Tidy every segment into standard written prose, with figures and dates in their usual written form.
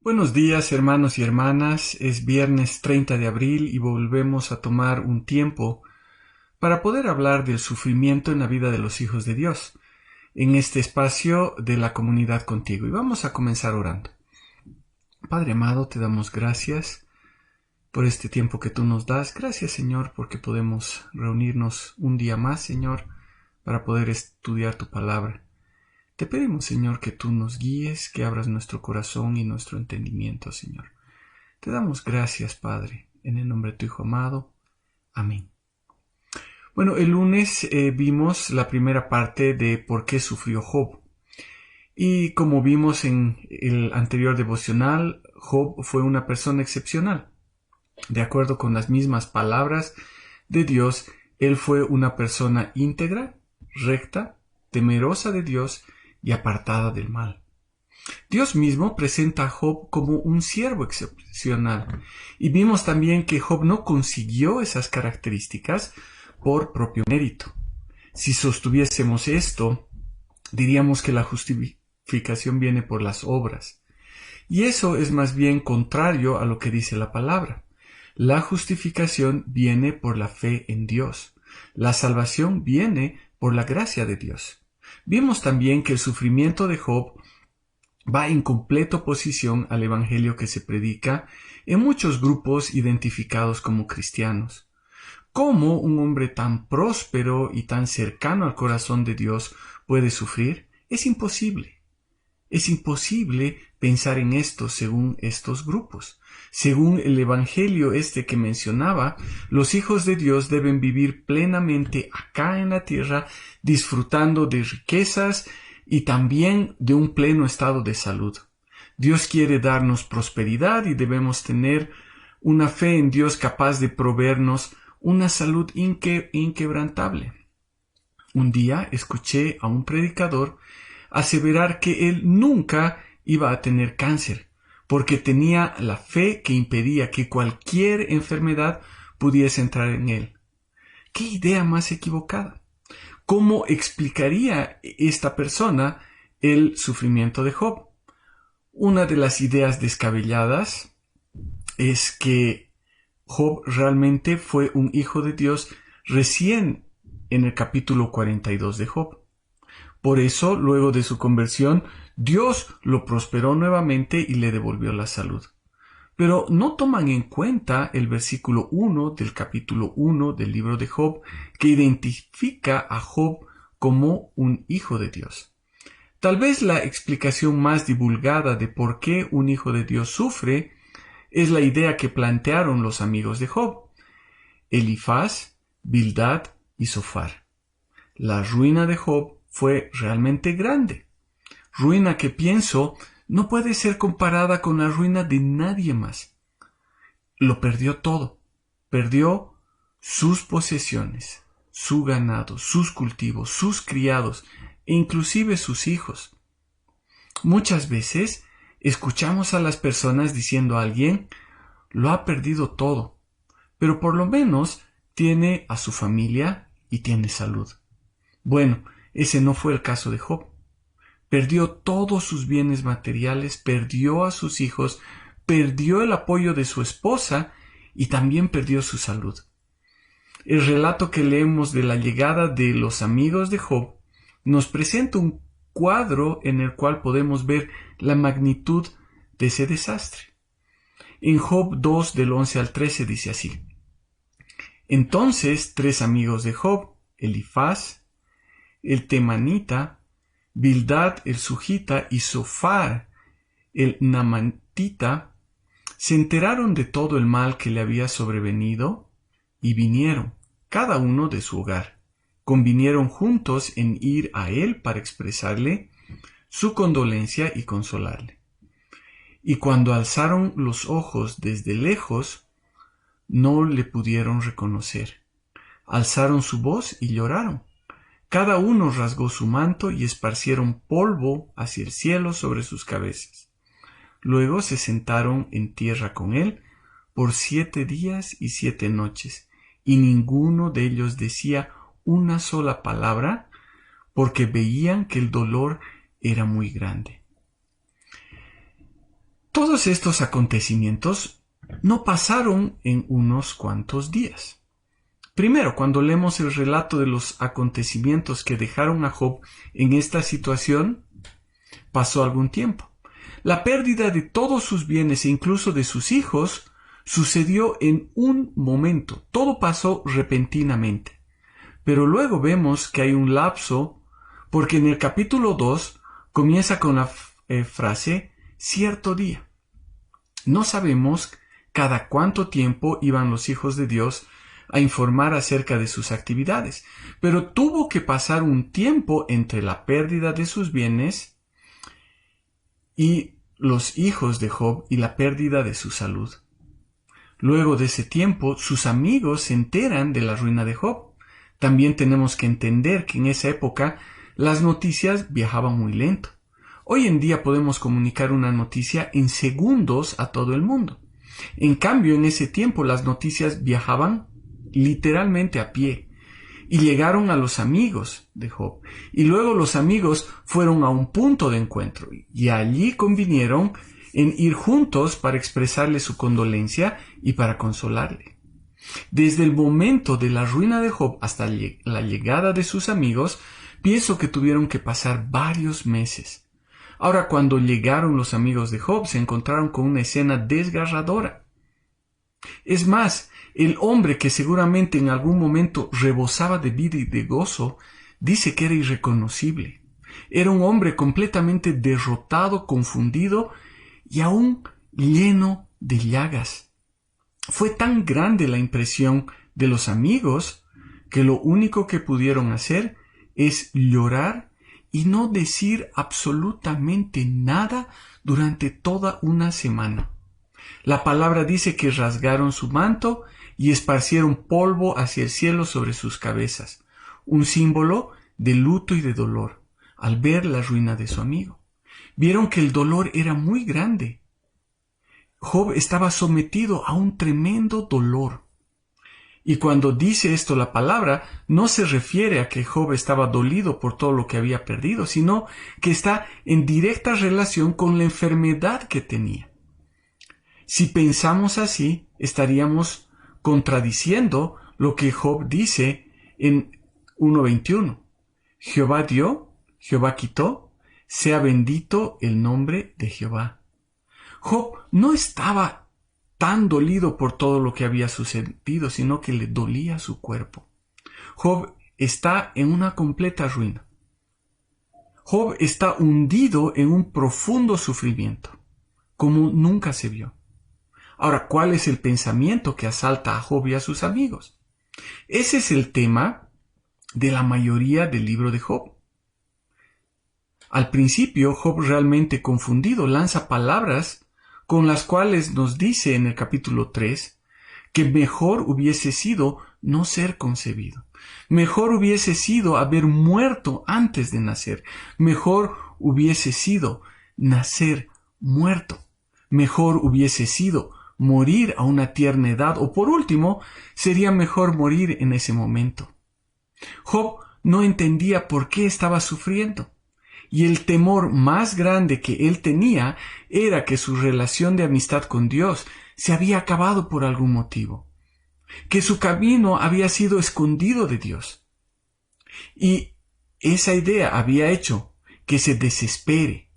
Buenos días, hermanos y hermanas. Es viernes 30 de abril y volvemos a tomar un tiempo para poder hablar del sufrimiento en la vida de los hijos de Dios en este espacio de la comunidad contigo. Y vamos a comenzar orando. Padre amado, te damos gracias por este tiempo que tú nos das. Gracias, Señor, porque podemos reunirnos un día más, Señor, para poder estudiar tu palabra. Te pedimos, Señor, que tú nos guíes, que abras nuestro corazón y nuestro entendimiento, Señor. Te damos gracias, Padre, en el nombre de tu Hijo amado. Amén. Bueno, el lunes vimos la primera parte de por qué sufrió Job. Y como vimos en el anterior devocional, Job fue una persona excepcional. De acuerdo con las mismas palabras de Dios, él fue una persona íntegra, recta, temerosa de Dios y apartada del mal. Dios mismo presenta a Job como un siervo excepcional, y vimos también que Job no consiguió esas características por propio mérito. Si sostuviésemos esto, diríamos que la justificación viene por las obras, y eso es más bien contrario a lo que dice la palabra. La justificación viene por la fe en Dios. La salvación viene por la gracia de Dios. Vimos también que el sufrimiento de Job va en completa oposición al evangelio que se predica en muchos grupos identificados como cristianos. ¿Cómo un hombre tan próspero y tan cercano al corazón de Dios puede sufrir? Es imposible. Es imposible pensar en esto según estos grupos. Según el evangelio que mencionaba, los hijos de Dios deben vivir plenamente acá en la tierra, disfrutando de riquezas y también de un pleno estado de salud. Dios quiere darnos prosperidad y debemos tener una fe en Dios capaz de proveernos una salud inquebrantable. Un día escuché a un predicador aseverar que él nunca iba a tener cáncer, porque tenía la fe que impedía que cualquier enfermedad pudiese entrar en él. ¿Qué idea más equivocada? ¿Cómo explicaría esta persona el sufrimiento de Job? Una de las ideas descabelladas es que Job realmente fue un hijo de Dios recién en el capítulo 42 de Job. Por eso, luego de su conversión, Dios lo prosperó nuevamente y le devolvió la salud. Pero no toman en cuenta el versículo 1 del capítulo 1 del libro de Job, que identifica a Job como un hijo de Dios. Tal vez la explicación más divulgada de por qué un hijo de Dios sufre es la idea que plantearon los amigos de Job, Elifaz, Bildad y Zofar. La ruina de Job fue realmente grande. Ruina que pienso no puede ser comparada con la ruina de nadie más. Lo perdió todo. Perdió sus posesiones, su ganado, sus cultivos, sus criados e inclusive sus hijos. Muchas veces escuchamos a las personas diciendo a alguien, lo ha perdido todo, pero por lo menos tiene a su familia y tiene salud. Bueno, ese no fue el caso de Job. Perdió todos sus bienes materiales, perdió a sus hijos, perdió el apoyo de su esposa y también perdió su salud. El relato que leemos de la llegada de los amigos de Job nos presenta un cuadro en el cual podemos ver la magnitud de ese desastre. En Job 2 del 11 al 13 dice así: Entonces 3 amigos de Job, Elifaz, el temanita, Bildad el sujita y Zofar el naamantita, se enteraron de todo el mal que le había sobrevenido y vinieron, cada uno de su hogar. Convinieron juntos en ir a él para expresarle su condolencia y consolarle. Y cuando alzaron los ojos desde lejos, no le pudieron reconocer. Alzaron su voz y lloraron. Cada uno rasgó su manto y esparcieron polvo hacia el cielo sobre sus cabezas. Luego se sentaron en tierra con él por 7 días y 7 noches, y ninguno de ellos decía una sola palabra, porque veían que el dolor era muy grande. Todos estos acontecimientos no pasaron en unos cuantos días. Primero, cuando leemos el relato de los acontecimientos que dejaron a Job en esta situación, pasó algún tiempo. La pérdida de todos sus bienes e incluso de sus hijos sucedió en un momento. Todo pasó repentinamente. Pero luego vemos que hay un lapso, porque en el capítulo 2 comienza con la frase cierto día. No sabemos cada cuánto tiempo iban los hijos de Dios a informar acerca de sus actividades, pero tuvo que pasar un tiempo entre la pérdida de sus bienes y los hijos de Job y la pérdida de su salud. Luego de ese tiempo, sus amigos se enteran de la ruina de Job. También tenemos que entender que en esa época las noticias viajaban muy lento. Hoy en día podemos comunicar una noticia en segundos a todo el mundo. En cambio, en ese tiempo las noticias viajaban literalmente a pie y llegaron a los amigos de Job. Y luego los amigos fueron a un punto de encuentro y allí convinieron en ir juntos para expresarle su condolencia y para consolarle. Desde el momento de la ruina de Job hasta la llegada de sus amigos, pienso que tuvieron que pasar varios meses. Ahora, cuando llegaron los amigos de Job, se encontraron con una escena desgarradora. Es más, el hombre que seguramente en algún momento rebosaba de vida y de gozo, dice que era irreconocible. Era un hombre completamente derrotado, confundido y aún lleno de llagas. Fue tan grande la impresión de los amigos que lo único que pudieron hacer es llorar y no decir absolutamente nada durante toda una semana. La palabra dice que rasgaron su manto y esparcieron polvo hacia el cielo sobre sus cabezas, un símbolo de luto y de dolor, al ver la ruina de su amigo. Vieron que el dolor era muy grande. Job estaba sometido a un tremendo dolor. Y cuando dice esto la palabra, no se refiere a que Job estaba dolido por todo lo que había perdido, sino que está en directa relación con la enfermedad que tenía. Si pensamos así, estaríamos contradiciendo lo que Job dice en 1:21. Jehová dio, Jehová quitó, sea bendito el nombre de Jehová. Job no estaba tan dolido por todo lo que había sucedido, sino que le dolía su cuerpo. Job está en una completa ruina. Job está hundido en un profundo sufrimiento, como nunca se vio. Ahora, ¿cuál es el pensamiento que asalta a Job y a sus amigos? Ese es el tema de la mayoría del libro de Job. Al principio, Job, realmente confundido, lanza palabras con las cuales nos dice en el capítulo 3 que mejor hubiese sido no ser concebido. Mejor hubiese sido haber muerto antes de nacer. Mejor hubiese sido nacer muerto. Mejor hubiese sido morir a una tierna edad, o por último, sería mejor morir en ese momento. Job no entendía por qué estaba sufriendo. Y el temor más grande que él tenía era que su relación de amistad con Dios se había acabado por algún motivo, que su camino había sido escondido de Dios. Y esa idea había hecho que se desespere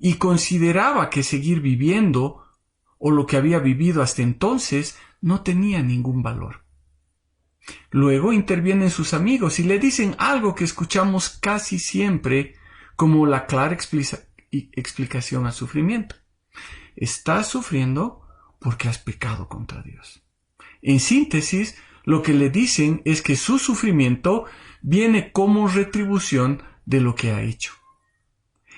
y consideraba que seguir viviendo o lo que había vivido hasta entonces no tenía ningún valor. Luego intervienen sus amigos y le dicen algo que escuchamos casi siempre como la clara explicación al sufrimiento. Estás sufriendo porque has pecado contra Dios. En síntesis, lo que le dicen es que su sufrimiento viene como retribución de lo que ha hecho.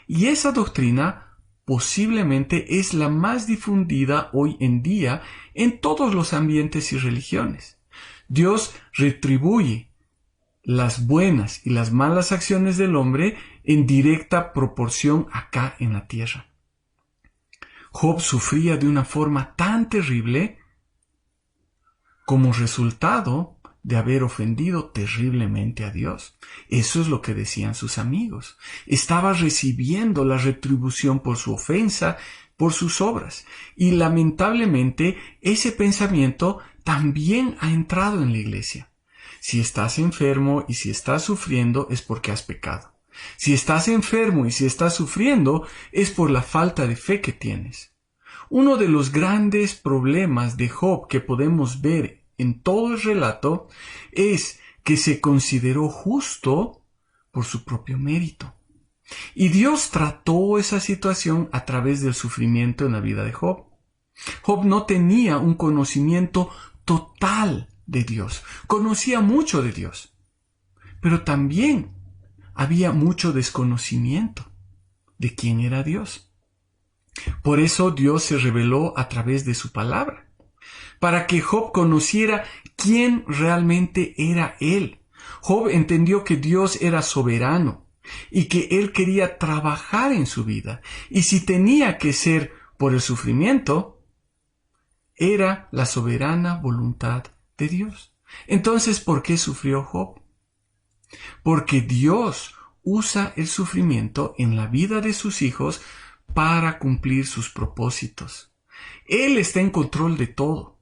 Y esa doctrina posiblemente es la más difundida hoy en día en todos los ambientes y religiones. Dios retribuye las buenas y las malas acciones del hombre en directa proporción acá en la tierra. Job sufría de una forma tan terrible como resultado de haber ofendido terriblemente a Dios. Eso es lo que decían sus amigos. Estaba recibiendo la retribución por su ofensa por sus obras. Y lamentablemente ese pensamiento también ha entrado en la iglesia. Si estás enfermo y si estás sufriendo es porque has pecado. Si estás enfermo y si estás sufriendo es por la falta de fe que tienes. Uno de los grandes problemas de Job que podemos ver en todo el relato es que se consideró justo por su propio mérito. Y Dios trató esa situación a través del sufrimiento en la vida de Job. Job no tenía un conocimiento total de Dios. Conocía mucho de Dios, pero también había mucho desconocimiento de quién era Dios. Por eso Dios se reveló a través de su palabra, para que Job conociera quién realmente era él. Job entendió que Dios era soberano y que él quería trabajar en su vida. Y si tenía que ser por el sufrimiento, era la soberana voluntad de Dios. Entonces, ¿por qué sufrió Job? Porque Dios usa el sufrimiento en la vida de sus hijos para cumplir sus propósitos. Él está en control de todo.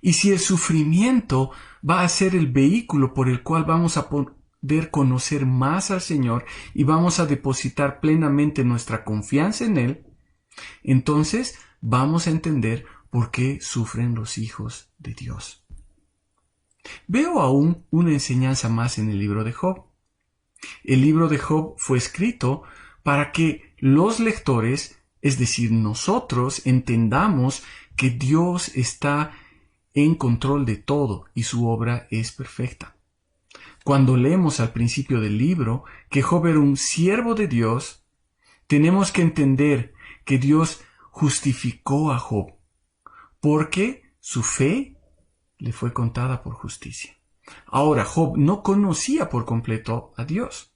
Y si el sufrimiento va a ser el vehículo por el cual vamos a poder conocer más al Señor y vamos a depositar plenamente nuestra confianza en Él, entonces vamos a entender por qué sufren los hijos de Dios. Veo aún una enseñanza más en el libro de Job. El libro de Job fue escrito para que los lectores, es decir, nosotros, entendamos que Dios está en control de todo y su obra es perfecta. Cuando leemos al principio del libro que Job era un siervo de Dios, tenemos que entender que Dios justificó a Job, porque su fe le fue contada por justicia. Ahora, Job no conocía por completo a Dios.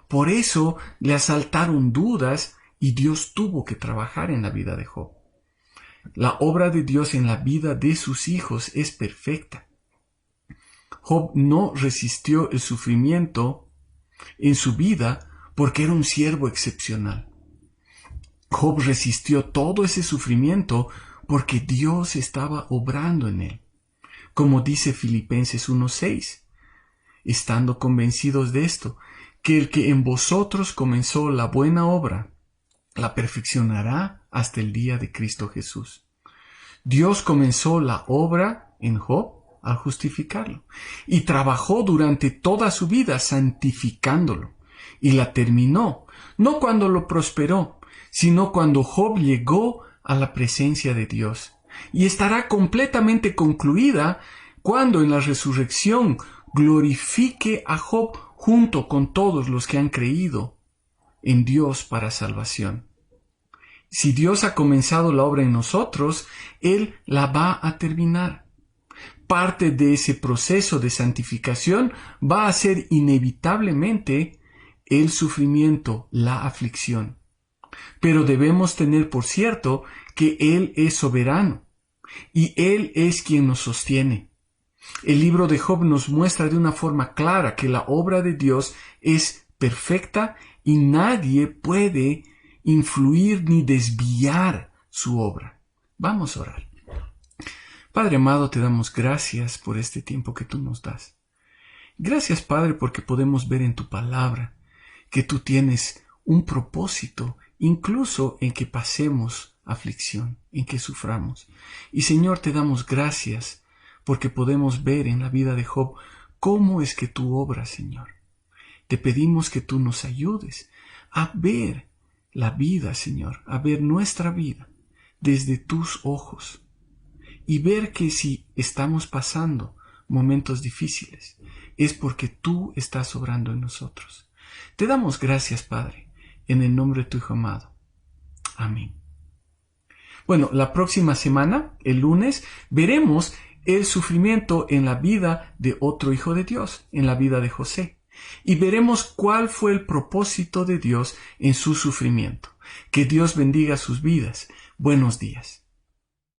Por eso le asaltaron dudas y Dios tuvo que trabajar en la vida de Job. La obra de Dios en la vida de sus hijos es perfecta. Job no resistió el sufrimiento en su vida porque era un siervo excepcional. Job resistió todo ese sufrimiento porque Dios estaba obrando en él. Como dice Filipenses 1:6, estando convencidos de esto, que el que en vosotros comenzó la buena obra, la perfeccionará hasta el día de Cristo Jesús. Dios comenzó la obra en Job al justificarlo y trabajó durante toda su vida santificándolo y la terminó, no cuando lo prosperó, sino cuando Job llegó a la presencia de Dios, y estará completamente concluida cuando en la resurrección glorifique a Job junto con todos los que han creído en Dios para salvación. Si Dios ha comenzado la obra en nosotros, Él la va a terminar. Parte de ese proceso de santificación va a ser inevitablemente el sufrimiento, la aflicción. Pero debemos tener por cierto que Él es soberano y Él es quien nos sostiene. El libro de Job nos muestra de una forma clara que la obra de Dios es perfecta y nadie puede influir ni desviar su obra. Vamos a orar. Padre amado, te damos gracias por este tiempo que tú nos das. Gracias, Padre, porque podemos ver en tu palabra que tú tienes un propósito, incluso en que pasemos aflicción, en que suframos. Y Señor, te damos gracias porque podemos ver en la vida de Job cómo es que tú obras, Señor. Te pedimos que tú nos ayudes a ver la vida, Señor, a ver nuestra vida desde tus ojos y ver que si estamos pasando momentos difíciles es porque tú estás obrando en nosotros. Te damos gracias, Padre, en el nombre de tu Hijo amado. Amén. Bueno, la próxima semana, el lunes, veremos el sufrimiento en la vida de otro hijo de Dios, en la vida de José. Y veremos cuál fue el propósito de Dios en su sufrimiento. Que Dios bendiga sus vidas. Buenos días.